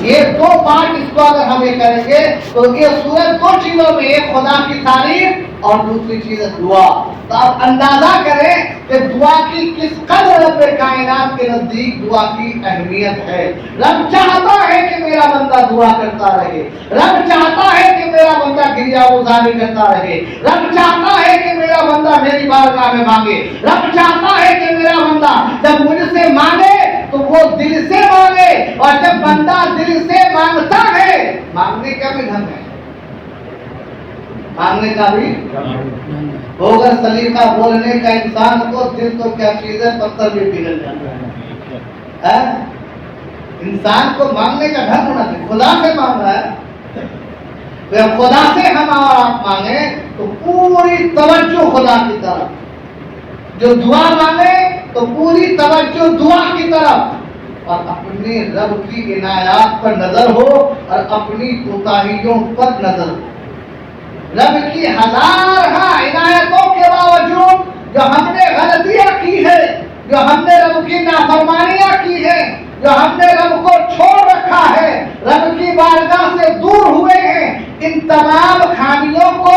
یہ دو بات اس کو اگر ہم یہ کریں گے تو یہ سورت دو چیزوں میں، ایک خدا کی تعریف اور دوسری چیز ہے دعا. تو آپ اندازہ کریں کہ دعا کی کس قدر رب کائنات کے نزدیک دعا کی اہمیت ہے. رب چاہتا ہے کہ میرا بندہ دعا کرتا رہے، رب چاہتا ہے کہ میرا بندہ گریا گزاری کرتا رہے، رب چاہتا ہے کہ میرا بندہ میری بارگاہ میں مانگے، رب چاہتا ہے کہ میرا بندہ جب مجھ سے مانگے تو وہ دل سے مانگے. اور جب بندہ دل سے مانگتا ہے، مانگنے کا بھی ڈھنگ ہے، مانگنے کا بھی ہوگا سلیقہ بولنے کا. انسان کو دل تو کیا چیز ہے، پتھر بھی پگھل جاتا ہے. انسان کو مانگنے کا ڈھنگ ہونا چاہیے. خدا سے مانگ رہا ہے، خدا سے ہم اور آپ مانگیں تو پوری توجہ خدا کی طرف. جو دعا مانگے تو پوری توجہ دعا کی طرف، اور اپنے رب کی عنایات پر نظر ہو اور اپنی کوتاہیوں پر نظر ہو. رب کی ہزارہ عنایتوں کے باوجود جو ہم نے غلطیاں کی ہے، جو ہم نے رب کی نافرمانیاں کی ہے، جو ہم نے رب کو چھوڑ رکھا ہے، رب کی بارگاہ سے دور ہوئے ہیں، ان تمام خامیوں کو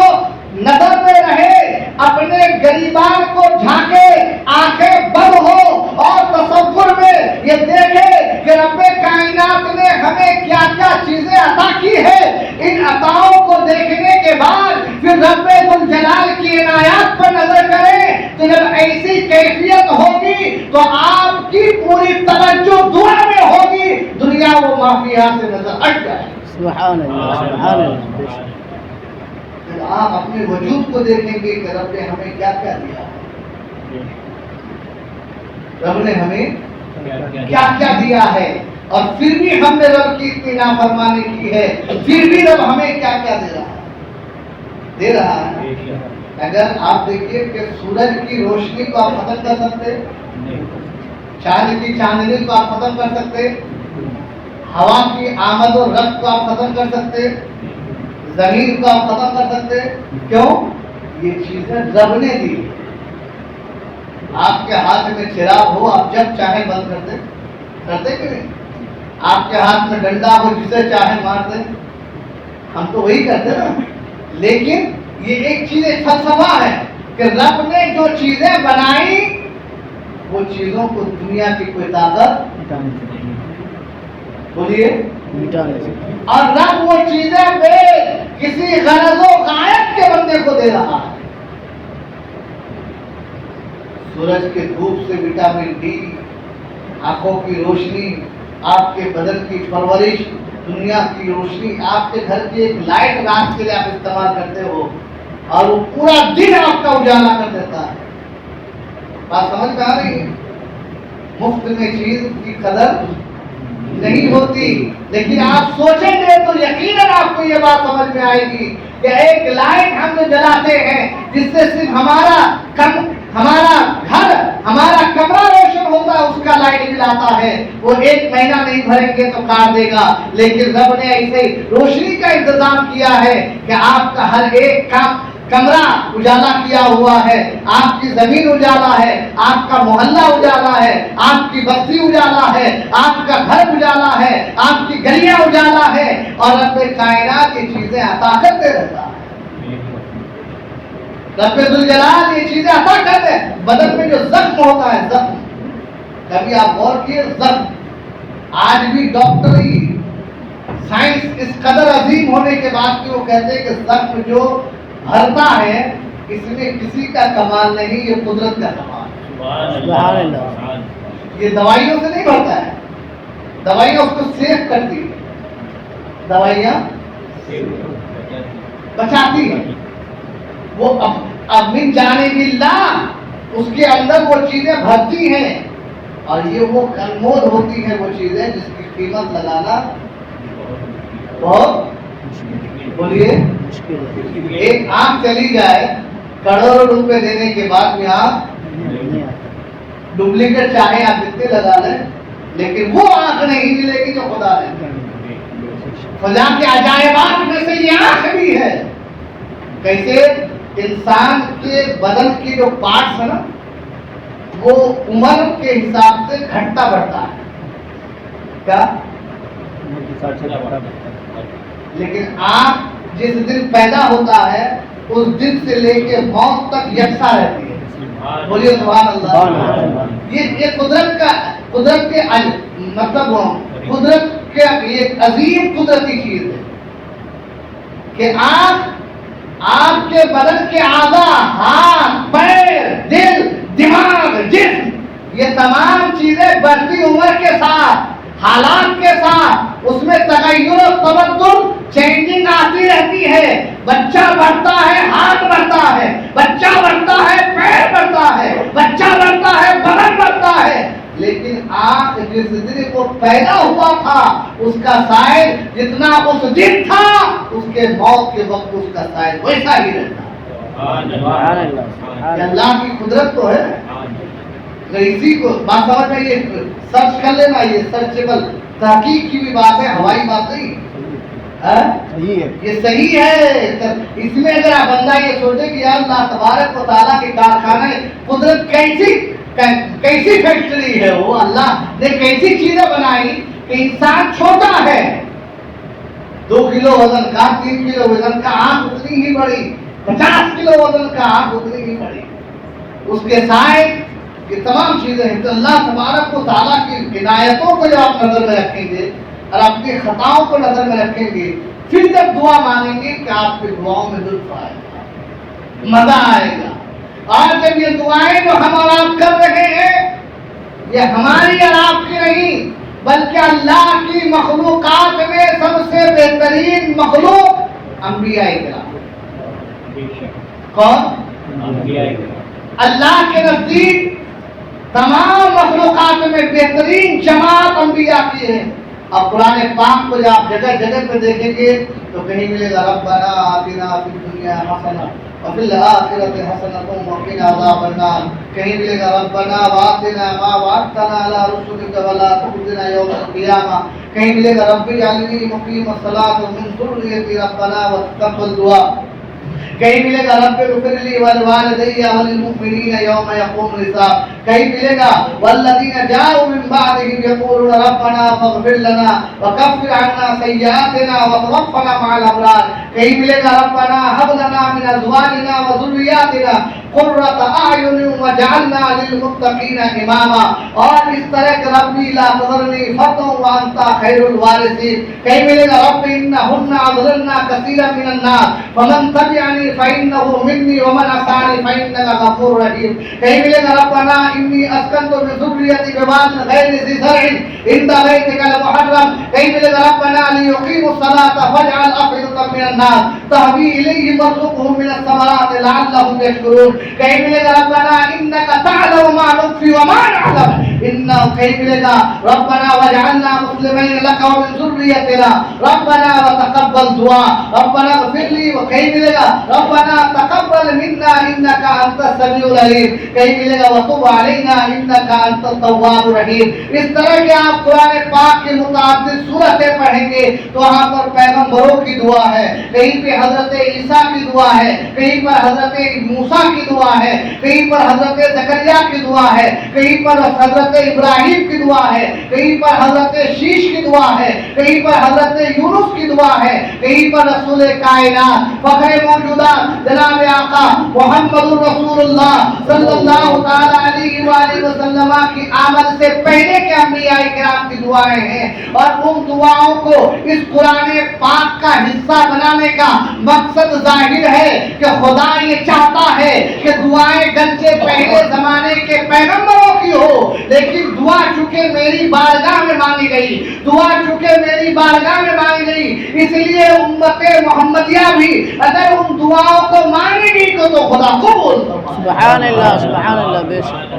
نظر میں رہے، اپنے گریبان کو جھانکے، آنکھیں بند ہو اور تصور میں یہ دیکھے کہ رب کائنات نے ہمیں کیا کیا چیزیں عطا کی ہے. ان عطاؤں کو دیکھنے کے بعد پھر رب ذوالجلال کی عنایات پر نظر کریں تو جب ایسی کیفیت ہوگی تو آپ کی پوری توجہ دعا میں ہوگی، دنیا و مافیہ سے نظر ہٹ جائے. سبحان اللہ، سبحان اللہ. آپ اپنے وجود کو دیکھیں گے کہ رب نے ہمیں کیا کیا دیا، رب نے ہمیں کیا کیا دیا ہے، اور پھر بھی ہم نے رب کی اتنی نافرمانی کی ہے، پھر بھی رب ہمیں کیا کیا دے رہا ہے. اگر آپ دیکھیے کہ سورج کی روشنی کو آپ ختم کر سکتے، چاند کی چاندنی کو آپ ختم کر سکتے، ہوا کی آمد و رفت کو آپ ختم کر سکتے، زمین کو آپ ختم کر سکتے. کیوں؟ یہ چیزیں رب نے دی. آپ کے ہاتھ میں چراغ ہو، آپ جب چاہیں بند کرتے کہ نہیں؟ آپ کے ہاتھ میں ڈنڈا ہو، جسے چاہیں مار دیں، ہم تو وہی کرتے نا. لیکن یہ ایک چیز، ایک فلسفہ ہے کہ رب نے جو چیزیں بنائی وہ چیزوں کو دنیا کی کوئی طاقت بولیے، اور رب وہ چیزیں بے کسی غرض و غایت کے بندے کو دے رہا ہے. سورج کے دھوپ سے وٹامن ڈی، آنکھوں کی روشنی، آپ کے بدن کی پرورش، دنیا کی روشنی، آپ کے گھر کی ایک لائٹ رات کے لیے آپ استعمال کرتے ہو اور وہ پورا دن آپ کا اجالا کر دیتا ہے. بات سمجھ میں آ رہی ہے؟ مفت میں چیز کی قدر نہیں ہوتی. لیکن آپ سوچیں گے تو یقیناً آپ کو یہ بات سمجھ میں آئے گی کہ ایک لائٹ ہم جو جلاتے ہیں جس سے صرف ہمارا گھر، ہمارا کمرہ روشن ہوتا ہے، اس کا لائٹ بل آتا ہے، وہ ایک مہینہ نہیں بھریں گے تو کاٹ دے گا. لیکن رب نے ایسے روشنی کا انتظام کیا ہے کہ آپ کا ہر ایک کمرہ اجالا کیا ہوا ہے، آپ کی زمین اجالا ہے، آپ کا محلہ اجالا ہے، آپ کی بستی اجالا ہے، آپ کا گھر اجالا ہے، آپ کی گلیاں اجالا ہے، اور رب کائنات یہ چیزیں عطا کرتے رہتا ہے. رب ذوالجلال یہ چیزیں عطا کرتے ہیں. بدن میں جو زخم ہوتا ہے، زخم، کبھی آپ غور کیے زخم، آج بھی ڈاکٹری سائنس اس قدر عظیم ہونے کے بعد کہ وہ کہتے ہیں کہ زخم جو بھرتا ہے اس میں کسی کا کمال نہیں، یہ قدرت کا کمال ہے. یہ دوائیوں سے نہیں بھرتا ہے، دوائیاں اس کو سیف کرتی ہیں، دوائیاں بچاتی ہیں. وہ اب من جانب اللہ اس کے اندر وہ چیزیں بھرتی ہیں، اور یہ وہ انمول ہوتی ہیں وہ چیزیں جس کی قیمت لگانا بہت، بولیے، ایک آنکھ چلی جائے کروڑوں روپے دینے کے بعد بھی آنکھ ڈپلیکیٹ چاہے آپ جتنے لگا لیں لیکن وہ آنکھ نہیں ملے گی جو خدا نے. خدا کے عجائبات میں سے یہ آنکھ بھی ہے. کیسے؟ انسان کے بدن کی جو پارٹس ہے نا وہ عمر کے حساب سے گھٹتا بڑھتا ہے. کیا لیکن آنکھ جس دن پیدا ہوتا ہے اس دن سے لے کے موت تک یکساں رہتی ہے. بولیے سبحان اللہ. یہ قدرت کے مطلب قدرت کے ایک عظیم قدرتی چیز ہے کہ آپ کے بدن کے اعضاء، ہاتھ، پیر، دل، دماغ، جسم، یہ تمام چیزیں بڑھتی عمر کے ساتھ، حالات کے ساتھ اس میں تغیر و تبدل، چینجنگ آتی رہتی ہے. بچہ بڑھتا ہے، ہاتھ بڑھتا ہے، بچہ بڑھتا ہے، پیر بڑھتا ہے، بچہ بڑھتا ہے، بدن بڑھتا ہے. لیکن آنکھ جس دن وہ پیدا ہوا تھا اس کا سائز جتنا اس دن تھا اس کے موت کے وقت اس کا سائز ویسا ہی رہتا. اللہ کی قدرت تو ہے. اسی کو بات سمجھ میں یہ سرچ کر لینا، یہ سرچیبل تحقیق کی بھی بات ہے، ہوائی بات نہیں. یہ صحیح ہے. اس میں اگر آپ بندہ یہ سوچے کہ یار اللہ تبارک و تعالیٰ کے کارخانے قدرت کیسی فیکٹری ہے، وہ اللہ نے کیسی چیزیں بنائی کہ انسان چھوٹا ہے، 2 کلو وزن کا، 3 کلو وزن کا آنکھ اتنی ہی بڑی، 50 کلو وزن کا آنکھ اتنی ہی بڑی. اس کے سائز یہ تمام چیزیں ہیں. تو اللہ تبارک و تعالیٰ کی عنایتوں کو جب آپ نظر میں رکھیں گے اور اپنی خطاؤں کو نظر میں رکھیں گے، پھر جب دعا مانگیں گے کہ آپ کی دعاؤں میں لطف آئے گا، مزہ آئے گا. اور جب یہ دعائیں جو ہم اور آپ کر رہے ہیں یہ ہماری اور آپ کی نہیں بلکہ اللہ کی مخلوقات میں سب سے بہترین مخلوق انبیاء کرام. کون؟ اللہ کے نزدیک تمام مخلوقات میں بہترین جماعت انبیاء کی ہے. اب قرآن پاک کو جب آپ جگہ جگہ پہ دیکھیں گے تو کہیں ملے گا ربنا آتنا فی الدنیا حسنہ وفی الآخرۃ حسنہ وقنا عذاب النار. کہیں ملے گا ربنا وآتنا ما وعدتنا علی رسلک ولا تخزنا یوم القیامہ. کہیں ملے گا رب اجعلنی مقیم الصلاۃ ومن ذریتی ربنا وتقبل دعا. کہیں ملے گا رب اغفر لی ولوالدی وللمؤمنین یوم یقوم الحساب. کہیں ملے گا والذین جاءوا من بعدهم یقولون ربنا فاغفر لنا وکفر عنا سیئاتنا وتوفنا مع الابرار. کہیں ملے گا ربنا هب لنا من ازواجنا وذریاتنا قرۃ اعین واجعلنا للمتقین اماما. اور اس طرح کہ ربی لا تذرنی فردا وانت خیر الوارثین. کہیں ملے گا رب انہن اضللن کثیرا من الناس فمن تبعني فإنه مني ومن عصاني فإنك غفور رحيم. کہیں ملے گا ربنا إني أسكنت من ذريتي بواد غير ذي زرع عند بيتك المحرم. کہیں ملے گا ربنا ليقيموا الصلاة فاجعل أفئدة من الناس تهوي إليهم وارزقهم من الثمرات لعلهم يشكرون. کہیں ملے گا ربنا إنك تعلم ما نخفي وما نعلم. کہیں ملے گا ربنا واجعلنا مسلمين لك ومن ذريتنا ربنا وتقبل دعاء ربنا اغفر لي. کہیں ملے گا ربنا تقبل منا انك انت السميع العليم. کہیں ملے گا وتب علينا انك انت التواب الرحيم. اس طرح کے آپ قرآن پاک کے متعدد سورتیں پڑھیں گے تو وہاں پر پیغمبروں کی دعا ہے، کہیں پہ حضرت عیسیٰ کی دعا ہے، کہیں پر حضرت موسیٰ کی دعا ہے، کہیں پر حضرت زکریا کی دعا ہے، کہیں پر حضرت ابراہیم کی دعا ہے، کہیں پر حضرت شیش کی دعا ہے، کہیں پر حضرت یونس کی دعا ہے، کہیں پر رسول کائنات فخر موجودات جناب آقا محمد رسول اللہ صلی اللہ تعالی علیہ وآلہ وسلم کی آمد سے پہلے کے انبیاء کرام کی دعائیں ہیں. اور ان دعاؤں کو اس قرآن پاک کا حصہ بنانے کا مقصد ظاہر ہے کہ خدا یہ چاہتا ہے کہ دعائیں گرچہ پہلے زمانے کے پیغمبروں کی ہو لیکن دعا چونکہ میری بارگاہ میں مانگی گئی، دعا چونکہ میری بارگاہ میں مانگی گئی، اس لیے امت محمدیہ بھی اگر ان دعاؤں کو مانگے گی تو خدا قبول فرمائے. سبحان اللہ سبحان اللہ. بے شک.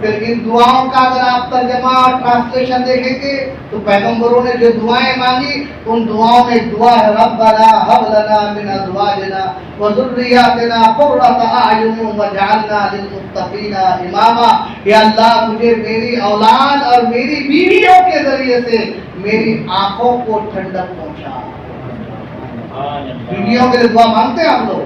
پھر ان دعاؤں کا اگر آپ ترجمہ اور ٹرانسلیشن دیکھیں گے تو پیغمبروں نے جو دعائیں مانگی ان دعاؤں میں دعا ہے ربنا هب لنا من ازواجنا وذریاتنا قرۃ اعین واجعلنا للمتقین اماما. یا اللہ مجھے میری اولاد اور میری بیویوں کے ذریعے سے میری آنکھوں کو ٹھنڈک پہنچا. بیویوں کے لیے دعا مانگتے ہیں ہم لوگ.